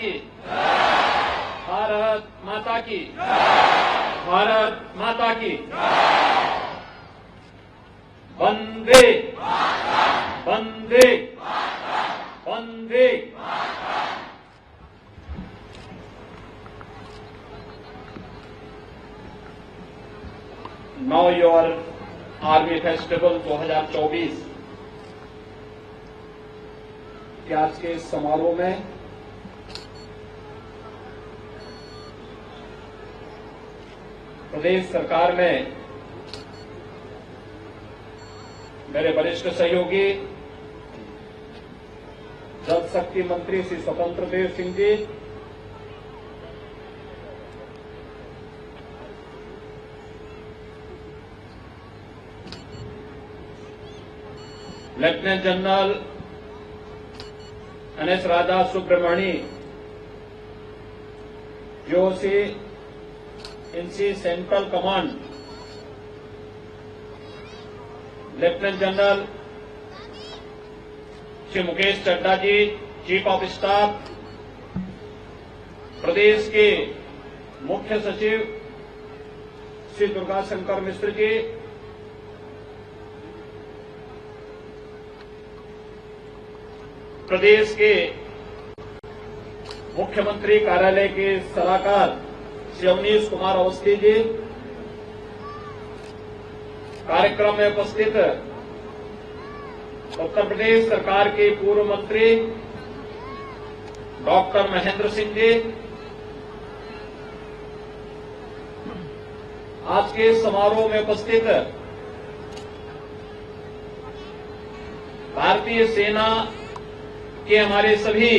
की, भारत माता की, भारत माता की। वंदे वंदे वंदे। नाउ योर आर्मी फेस्टिवल 2024 के आज के इस समारोह में प्रदेश सरकार में मेरे वरिष्ठ सहयोगी जल शक्ति मंत्री Shri Swatantra Dev Singh ji, lieutenant general NS Raja Subramani, जो in C central command, lieutenant general Shri Mukesh Chadha ji, chief of staff, प्रदेश के मुख्य सचिव श्री दुर्गा शंकर मिश्र जी, प्रदेश के मुख्यमंत्री कार्यालय के सलाहकार श्री अवनीश कुमार अवस्थी जी, कार्यक्रम में उपस्थित उत्तर प्रदेश सरकार के पूर्व मंत्री डॉक्टर महेंद्र सिंह जी, आज के समारोह में उपस्थित भारतीय सेना के हमारे सभी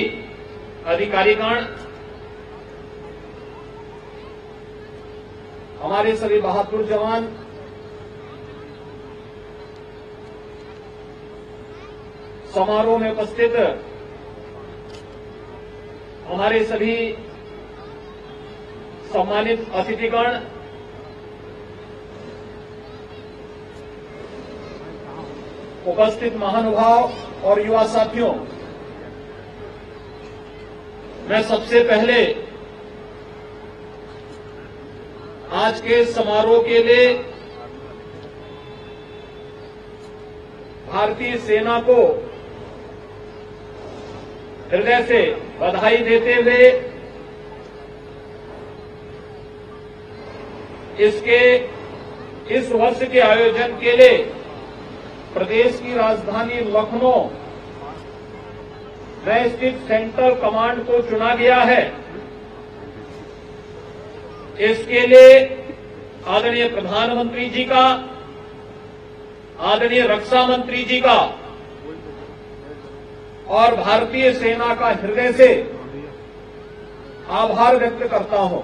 अधिकारीगण, हमारे सभी बहादुर जवान, समारोह में उपस्थित हमारे सभी सम्मानित अतिथिगण, उपस्थित महानुभाव और युवा साथियों, मैं सबसे पहले आज के समारोह के लिए भारतीय सेना को हृदय से बधाई देते हुए इस वर्ष के आयोजन के लिए प्रदेश की राजधानी लखनऊ में स्थित सेंट्रल कमांड को चुना गया है। इसके लिए आदरणीय प्रधानमंत्री जी का, आदरणीय रक्षा मंत्री जी का और भारतीय सेना का हृदय से आभार व्यक्त करता हूं।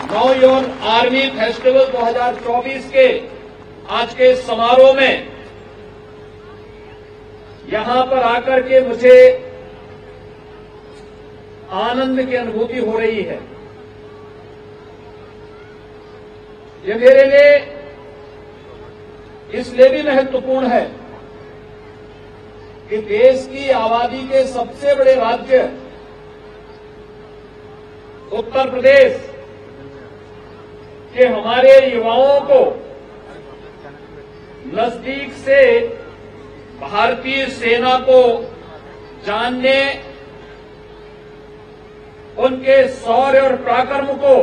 नाउ योर आर्मी फेस्टिवल 2024 के आज के समारोह में यहां पर आकर के मुझे आनंद की अनुभूति हो रही है। ये मेरे लिए इसलिए भी महत्वपूर्ण है कि देश की आबादी के सबसे बड़े राज्य उत्तर प्रदेश के हमारे युवाओं को नजदीक से भारतीय सेना को जानने, उनके शौर्य और पराक्रम को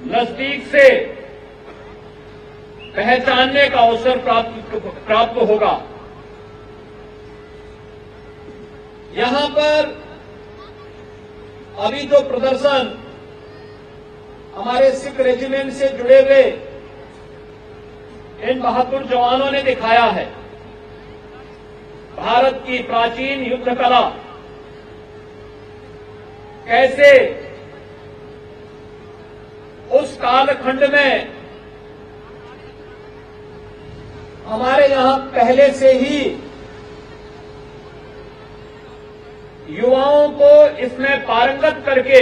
नजदीक से पहचानने का अवसर प्राप्त होगा। यहां पर अभी जो प्रदर्शन हमारे सिख रेजिमेंट से जुड़े हुए इन बहादुर जवानों ने दिखाया है, भारत की प्राचीन युद्ध कला कैसे उस कालखंड में हमारे यहां पहले से ही युवाओं को इसमें पारंगत करके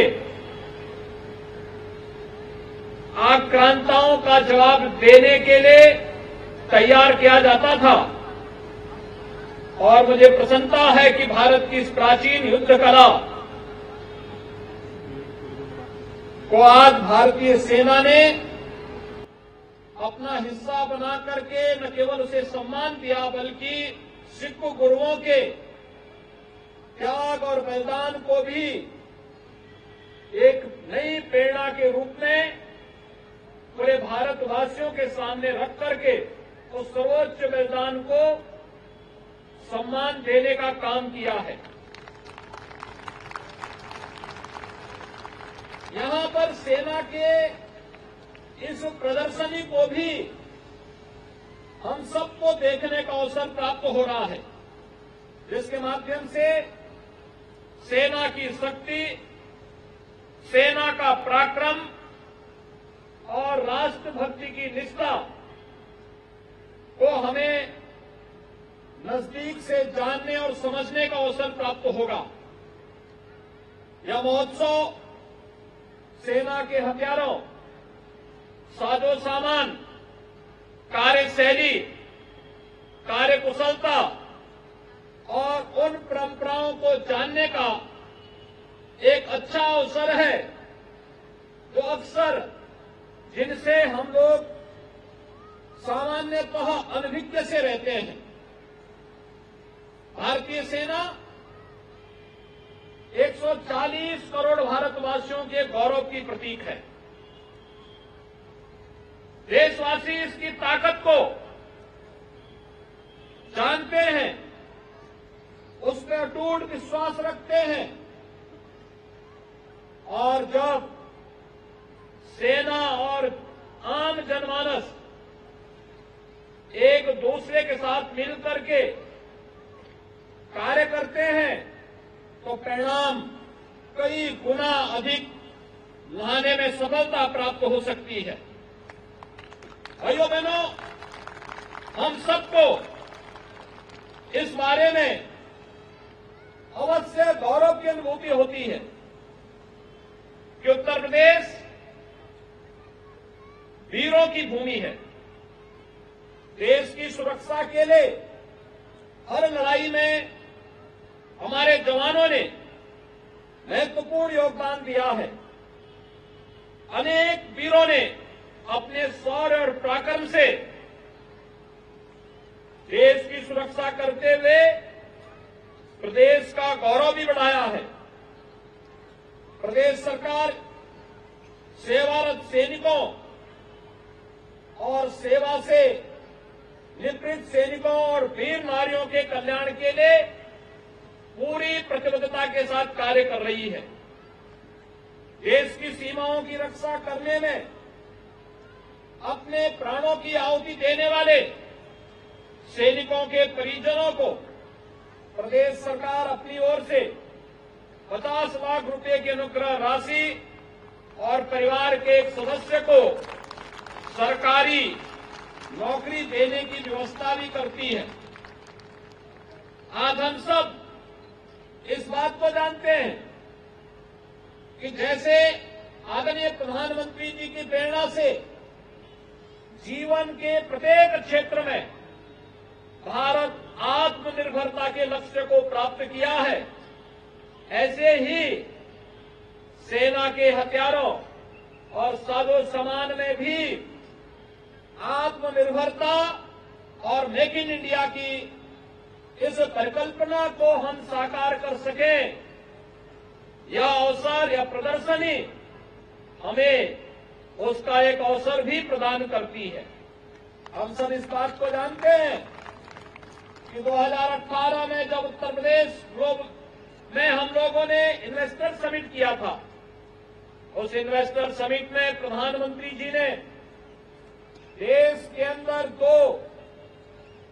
आक्रांताओं का जवाब देने के लिए तैयार किया जाता था और मुझे प्रसन्नता है कि भारत की इस प्राचीन युद्ध कला को आज भारतीय सेना ने अपना हिस्सा बना करके न केवल उसे सम्मान दिया बल्कि सिख गुरुओं के त्याग और बलिदान को भी एक नई प्रेरणा के रूप में पूरे भारतवासियों के सामने रख करके उस सर्वोच्च बलिदान को सम्मान देने का काम किया है। यहां पर सेना के इस प्रदर्शनी को भी हम सबको देखने का अवसर प्राप्त हो रहा है, जिसके माध्यम से सेना की शक्ति, सेना का पराक्रम और राष्ट्रभक्ति की निष्ठा को हमें नजदीक से जानने और समझने का अवसर प्राप्त होगा। यह महोत्सव सेना के हथियारों, साजो सामान, कार्यशैली, कार्यकुशलता और उन परंपराओं को जानने का एक अच्छा अवसर है जो अक्सर जिनसे हम लोग सामान्यतः अनभिज्ञ से रहते हैं। भारतीय सेना 140 करोड़ भारतवासियों के गौरव की प्रतीक है। देशवासी इसकी ताकत को जानते हैं, उस पर अटूट विश्वास रखते हैं और जब सेना और आम जनमानस एक दूसरे के साथ मिलकर के कार्य करते हैं तो परिणाम कई गुना अधिक लाने में सफलता प्राप्त हो सकती है। भाइयों बहनों, हम सबको इस बारे में अवश्य गौरव की अनुभूति होती है कि उत्तर प्रदेश वीरों की भूमि है। देश की सुरक्षा के लिए हर लड़ाई में हमारे जवानों ने महत्वपूर्ण योगदान दिया है। अनेक वीरों ने अपने शौर्य और पराक्रम से देश की सुरक्षा करते हुए प्रदेश का गौरव भी बढ़ाया है। प्रदेश सरकार सेवारत सैनिकों और सेवा से निवृत्त सैनिकों और वीर नारियों के कल्याण के लिए पूरी प्रतिबद्धता के साथ कार्य कर रही है। देश की सीमाओं की रक्षा करने में अपने प्राणों की आहुति देने वाले सैनिकों के परिजनों को प्रदेश सरकार अपनी ओर से 50 लाख रुपए की अनुग्रह राशि और परिवार के एक सदस्य को सरकारी नौकरी देने की व्यवस्था भी करती है। आज हम सब इस बात को जानते हैं कि जैसे आदरणीय प्रधानमंत्री जी की प्रेरणा से जीवन के प्रत्येक क्षेत्र में भारत आत्मनिर्भरता के लक्ष्य को प्राप्त किया है, ऐसे ही सेना के हथियारों और साजो सामान में भी आत्मनिर्भरता और मेक इन इंडिया की इस परिकल्पना को हम साकार कर सकें, यह अवसर, यह प्रदर्शनी हमें उसका एक अवसर भी प्रदान करती है। हम सब इस बात को जानते हैं कि 2018 में जब उत्तर प्रदेश में हम लोगों ने इन्वेस्टर समिट किया था, उस इन्वेस्टर समिट में प्रधानमंत्री जी ने देश के अंदर 2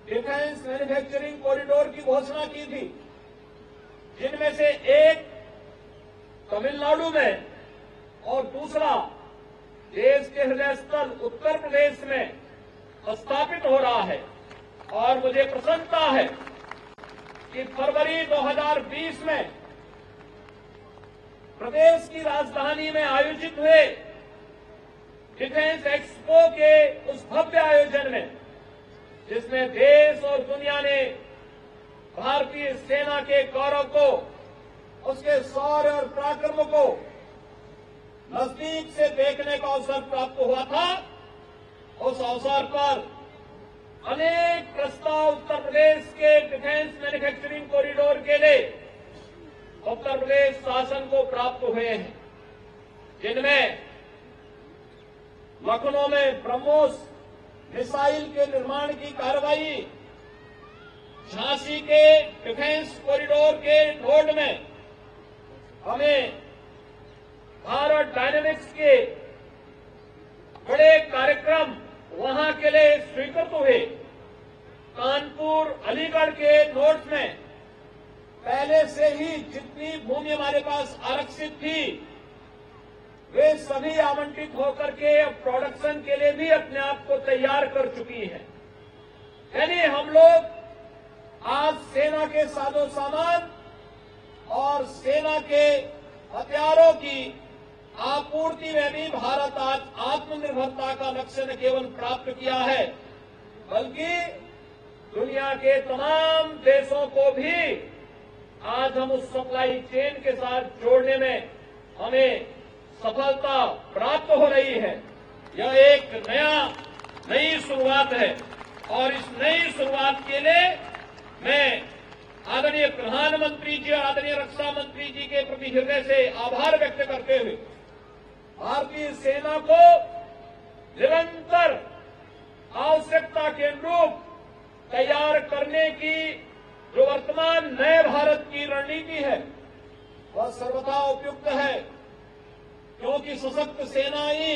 डिफेंस मैन्युफैक्चरिंग कॉरिडोर की घोषणा की थी, जिनमें से एक तमिलनाडु में और दूसरा देश के हृदय स्थल उत्तर प्रदेश में स्थापित हो रहा है। और मुझे प्रसन्नता है कि फरवरी 2020 में प्रदेश की राजधानी में आयोजित हुए डिफेंस एक्सपो के उस भव्य आयोजन में, जिसमें देश और दुनिया ने भारतीय सेना के गौरव को, उसके शौर्य और पराक्रम को नजदीक से देखने का अवसर प्राप्त हुआ था। उस अवसर पर अनेक प्रस्ताव उत्तर प्रदेश के डिफेंस मैन्युफैक्चरिंग कॉरिडोर के लिए उत्तर प्रदेश शासन को प्राप्त हुए हैं, जिनमें लखनऊ में ब्रह्मोस मिसाइल के निर्माण की कार्रवाई, झांसी के डिफेंस कॉरिडोर के रोड में हमें भारत डायनेमिक्स के बड़े कार्यक्रम वहां के लिए स्वीकृत हुए। कानपुर अलीगढ़ के नोट्स में पहले से ही जितनी भूमि हमारे पास आरक्षित थी वे सभी आवंटित होकर के अब प्रोडक्शन के लिए भी अपने आप को तैयार कर चुकी है। यानी हम लोग आज सेना के साजो सामान और सेना के हथियारों की आपूर्ति में भी भारत आज आत्मनिर्भरता का लक्ष्य न केवल प्राप्त किया है, बल्कि दुनिया के तमाम देशों को भी आज हम उस सप्लाई चेन के साथ जोड़ने में हमें सफलता प्राप्त हो रही है। यह एक नई शुरुआत है और इस नई शुरुआत के लिए मैं आदरणीय प्रधानमंत्री जी और आदरणीय रक्षा मंत्री जी के प्रति हृदय से आभार व्यक्त करते हुए भारतीय सेना को निरंतर आवश्यकता के अनुरूप तैयार करने की जो वर्तमान नए भारत की रणनीति है वह सर्वथा उपयुक्त है, क्योंकि सशक्त सेना ही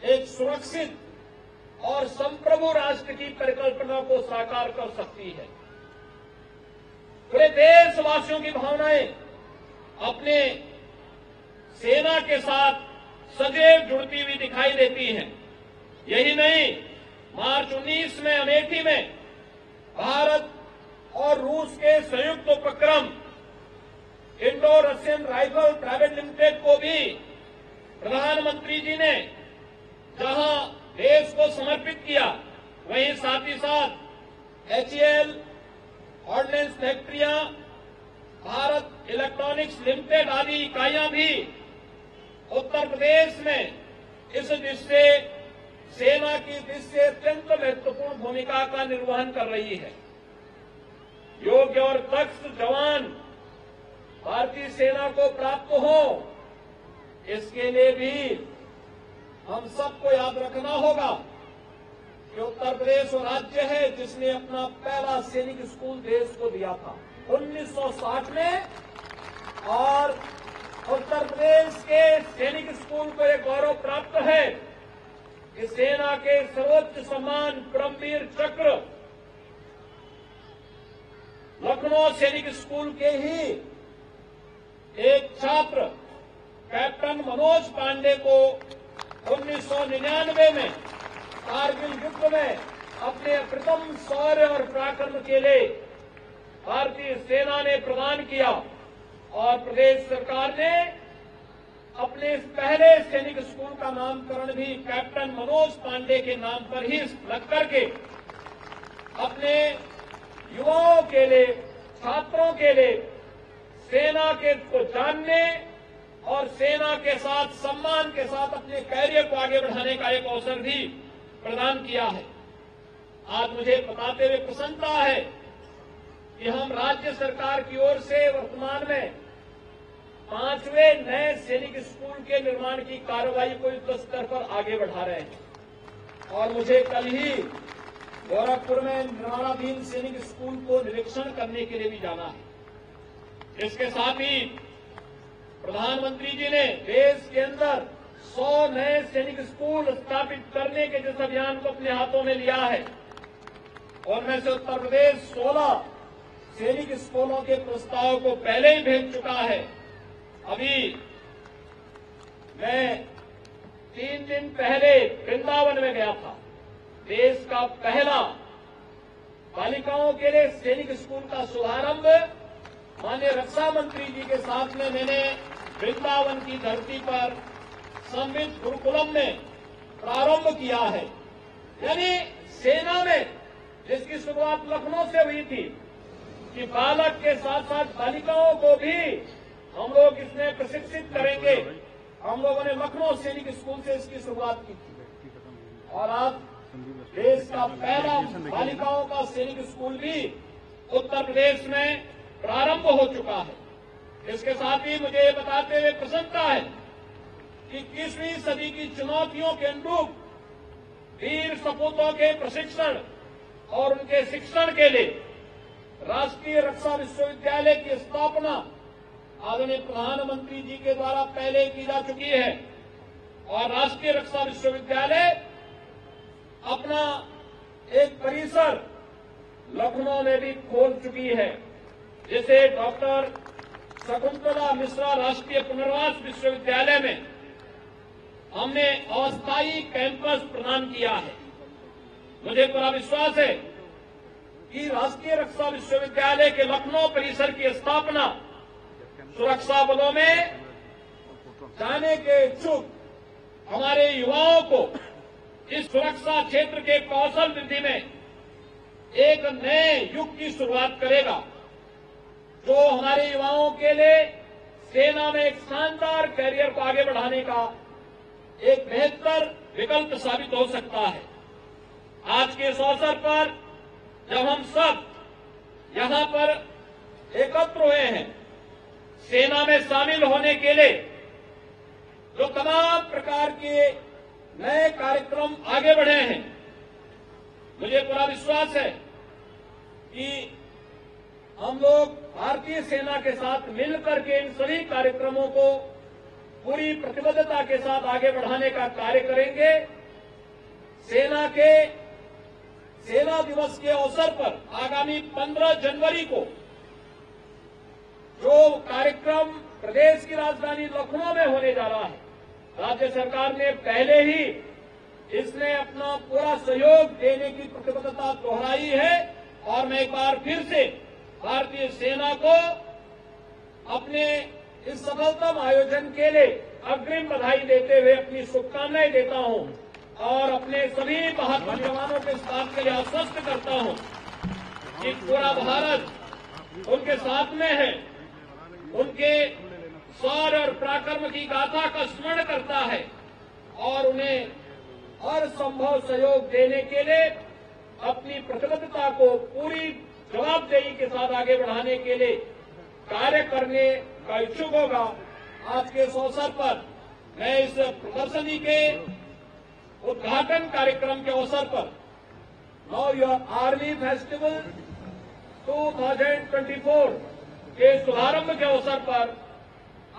एक सुरक्षित और संप्रभु राष्ट्र की परिकल्पना को साकार कर सकती है। पूरे देशवासियों की भावनाएं अपने सेना के साथ सदैव जुड़ती हुई दिखाई देती हैं। यही नहीं, मार्च 19 में अमेठी में भारत और रूस के संयुक्त उपक्रम Indo Russian rifle private limited को भी प्रधानमंत्री जी ने जहां देश को समर्पित किया, वहीं साथ ही साथ HAL ऑर्डिनेंस फैक्ट्रियां, भारत इलेक्ट्रॉनिक्स लिमिटेड आदि इकाइयां भी उत्तर प्रदेश में इस दृष्टि सेना की दृष्टि अत्यंत महत्वपूर्ण भूमिका का निर्वहन कर रही है। योग्य और दक्ष जवान भारतीय सेना को प्राप्त हो, इसके लिए भी हम सबको याद रखना होगा कि उत्तर प्रदेश वो राज्य है जिसने अपना पहला सैनिक स्कूल देश को दिया था 1960 में, और उत्तर प्रदेश के सैनिक स्कूल को यह गौरव प्राप्त है कि सेना के सर्वोच्च सम्मान परमवीर चक्र लखनऊ सैनिक स्कूल के ही एक छात्र कैप्टन मनोज पांडे को 1999 में कारगिल युद्ध में अपने प्रथम शौर्य और पराक्रम के लिए भारतीय सेना ने प्रदान किया, और प्रदेश सरकार ने अपने पहले सैनिक स्कूल का नामकरण भी कैप्टन मनोज पांडे के नाम पर ही रख करके अपने युवाओं के लिए, छात्रों के लिए सेना के को जानने और सेना के साथ सम्मान के साथ अपने कैरियर को आगे बढ़ाने का एक अवसर भी प्रदान किया है। आज मुझे बताते हुए प्रसन्नता है कि हम राज्य सरकार की ओर से वर्तमान में 5वें नए सैनिक स्कूल के निर्माण की कार्रवाई को युद्ध स्तर पर आगे बढ़ा रहे हैं, और मुझे कल ही गोरखपुर में निर्माणाधीन सैनिक स्कूल को निरीक्षण करने के लिए भी जाना है। इसके साथ ही प्रधानमंत्री जी ने देश के अंदर 100 नए सैनिक स्कूल स्थापित करने के जिस अभियान को अपने हाथों में लिया है, और में से उत्तर प्रदेश 16 सैनिक स्कूलों के प्रस्ताव को पहले ही भेज चुका है। अभी मैं 3 दिन पहले वृंदावन में गया था। देश का पहला बालिकाओं के लिए सैनिक स्कूल का शुभारंभ माननीय रक्षा मंत्री जी के साथ में मैंने वृंदावन की धरती पर संवित गुरुकुलम में प्रारंभ किया है। यानी सेना में जिसकी शुरुआत लखनऊ से हुई थी, कि बालक के साथ साथ बालिकाओं को भी हम लोग इसमें प्रशिक्षित करेंगे। हम लोगों ने लखनऊ सैनिक स्कूल से इसकी शुरुआत की थी और आज देश का पहला बालिकाओं का सैनिक स्कूल भी उत्तर प्रदेश में प्रारंभ हो चुका है। इसके साथ ही मुझे ये बताते हुए प्रसन्नता है कि 21वीं सदी की चुनौतियों के अनुरूप वीर सपूतों के प्रशिक्षण और उनके शिक्षण के लिए राष्ट्रीय रक्षा विश्वविद्यालय की स्थापना आदरणीय प्रधानमंत्री जी के द्वारा पहले की जा चुकी है और राष्ट्रीय रक्षा विश्वविद्यालय अपना एक परिसर लखनऊ में भी खोल चुकी है। जैसे डॉक्टर शकुंतला मिश्रा राष्ट्रीय पुनर्वास विश्वविद्यालय में हमने अस्थायी कैंपस प्रदान किया है। मुझे पूरा विश्वास है कि राष्ट्रीय रक्षा विश्वविद्यालय के लखनऊ परिसर की स्थापना सुरक्षा बलों में जाने के इच्छुक हमारे युवाओं को इस सुरक्षा क्षेत्र के कौशल वृद्धि में एक नए युग की शुरुआत करेगा, जो हमारे युवाओं के लिए सेना में एक शानदार कैरियर को आगे बढ़ाने का एक बेहतर विकल्प साबित हो सकता है। आज के इस अवसर पर जब हम सब यहां पर एकत्र हुए हैं सेना में शामिल होने के लिए, जो तमाम प्रकार के नए कार्यक्रम आगे बढ़े हैं, मुझे पूरा विश्वास है कि हम लोग भारतीय सेना के साथ मिलकर के इन सभी कार्यक्रमों को पूरी प्रतिबद्धता के साथ आगे बढ़ाने का कार्य करेंगे। सेना दिवस के अवसर पर आगामी 15 जनवरी को जो कार्यक्रम प्रदेश की राजधानी लखनऊ में होने जा रहा है, राज्य सरकार ने पहले ही इसमें अपना पूरा सहयोग देने की प्रतिबद्धता दोहराई है और मैं एक बार फिर से भारतीय सेना को अपने इस सफलतम आयोजन के लिए अग्रिम बधाई देते हुए अपनी शुभकामनाएं देता हूं और अपने सभी बहादुर जवानों के साथ के लिए आश्वस्त करता हूं कि पूरा भारत उनके साथ में है, उनके शौर्य और पराक्रम की गाथा का स्मरण करता है और उन्हें हर संभव सहयोग देने के लिए अपनी प्रतिबद्धता को पूरी जवाबदेही के साथ आगे बढ़ाने के लिए कार्य करने का इच्छुक होगा। आज के इस अवसर पर मैं इस प्रदर्शनी के उद्घाटन कार्यक्रम के अवसर पर नाउ योर आर्मी फेस्टिवल 2024 के शुभारंभ के अवसर पर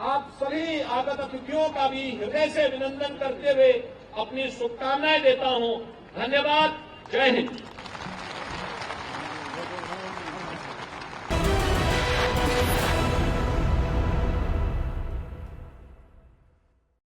आप सभी आगत अतिथियों का भी हृदय से अभिनंदन करते हुए अपनी शुभकामनाएं देता हूं। धन्यवाद। जय हिंद।